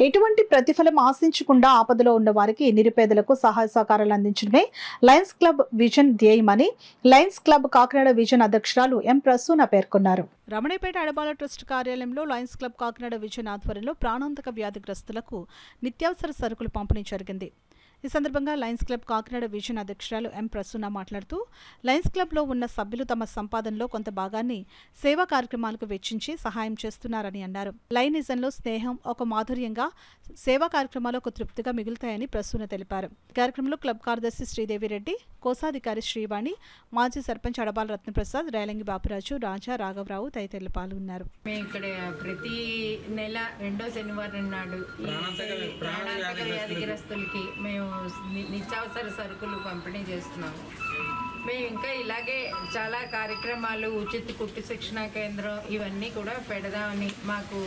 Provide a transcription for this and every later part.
ఎటువంటి ప్రతిఫలం ఆశించకుండా ఆపదలో ఉన్న వారికి నిరుపేదలకు సహాయ సహకారాలు అందించడమే లయన్స్ క్లబ్ విజన్ ధ్యేయమని లయన్స్ క్లబ్ కాకినాడ విజన్ అధ్యక్షురాలు ఎం ప్రసూన పేర్కొన్నారు. రమణేపేట అడబాల ట్రస్ట్ కార్యాలయంలో లయన్స్ క్లబ్ కాకినాడ విజన్ ఆధ్వర్యంలో ప్రాణాంతక వ్యాధిగ్రస్తులకు నిత్యావసర సరుకులు పంపిణీ జరిగింది. ఈ సందర్భంగా లయన్స్ క్లబ్ కాకినాడ విజన్ అధ్యక్షురాలు ఎం ప్రసూన మాట్లాడుతూ లయన్స్ క్లబ్లో ఉన్న సభ్యులు తమ సంపాదనలో కొంత భాగాన్ని సేవా కార్యక్రమాలకు వెచ్చించి సహాయం చేస్తున్నారని అన్నారు. లయనిజంలో స్నేహం ఒక మాధుర్యంగా, సేవా కార్యక్రమాలు ఒక తృప్తిగా మిగులుతాయని ప్రసూన తెలిపారు. కార్యక్రమంలో క్లబ్ కార్యదర్శి శ్రీదేవి రెడ్డి, కోశాధికారి శ్రీవాణి, మాజీ సర్పంచ్ అడబాల రత్నప్రసాద్, రేలంగి బాపురాజు, రాజా, రాఘవరావు తదితరులు పాల్గొన్నారు. మేము ఇక్కడ ప్రతి నెల 2వ శనివారం నాడు ప్రాణాంతక వ్యాధిగ్రస్తులకి మేము నిత్యావసర సరుకులు పంపిణీ చేస్తున్నాము. మేము ఇంకా ఇలాగే చాలా కార్యక్రమాలు, ఉచిత కుట్టు శిక్షణా కేంద్రం ఇవన్నీ కూడా పెడదామని మాకు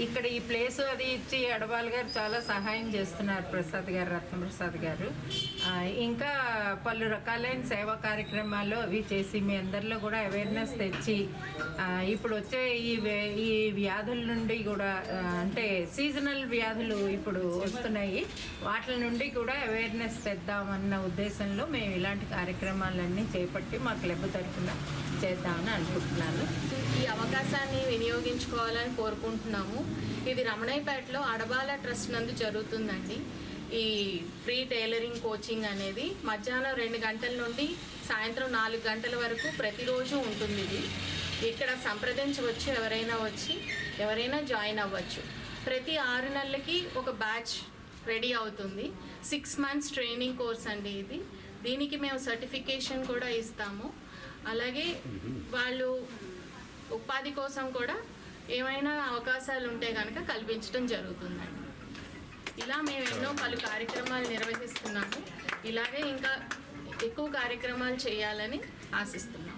ఇక్కడ ఈ ప్లేస్ అది ఇచ్చి అడబాల్ గారు చాలా సహాయం చేస్తున్నారు. ప్రసాద్ గారు, రత్నప్రసాద్ గారు ఇంకా పలు రకాలైన సేవా కార్యక్రమాలు అవి చేసి మీ అందరిలో కూడా అవేర్నెస్ తెచ్చి ఇప్పుడు వచ్చే ఈ వ్యాధుల నుండి కూడా అంటే సీజనల్ వ్యాధులు ఇప్పుడు వస్తున్నాయి, వాటి నుండి కూడా అవేర్నెస్ తెద్దామన్న ఉద్దేశంలో మేము ఇలాంటి కార్యక్రమాలన్నీ చేపట్టి మా క్లబ్ తరఫున చేద్దామని అనుకుంటున్నాను. ఈ అవకాశాన్ని వినియోగించుకోవాలని కోరుకుంటున్నాము. ఇది రమణయ్యపేటలో అడబాల ట్రస్ట్ నందు జరుగుతుందండి. ఈ ఫ్రీ టైలరింగ్ కోచింగ్ అనేది మధ్యాహ్నం 2 గంటల నుండి సాయంత్రం 4 గంటల వరకు ప్రతిరోజు ఉంటుంది. ఇది ఇక్కడ సంప్రదించవచ్చు, ఎవరైనా జాయిన్ అవ్వచ్చు. ప్రతి 6 నెలలకి ఒక బ్యాచ్ రెడీ అవుతుంది. 6 మంత్స్ ట్రైనింగ్ కోర్స్ అండి ఇది. దీనికి మేము సర్టిఫికేషన్ కూడా ఇస్తాము. అలాగే వాళ్ళు ఉపాధి కోసం కూడా ఏమైనా అవకాశాలు ఉంటే కనుక కల్పించడం జరుగుతుందండి. ఇలా మేము ఎన్నో పలు కార్యక్రమాలు నిర్వహిస్తున్నాము. ఇలాగే ఇంకా ఎక్కువ కార్యక్రమాలు చేయాలని ఆశిస్తున్నాము.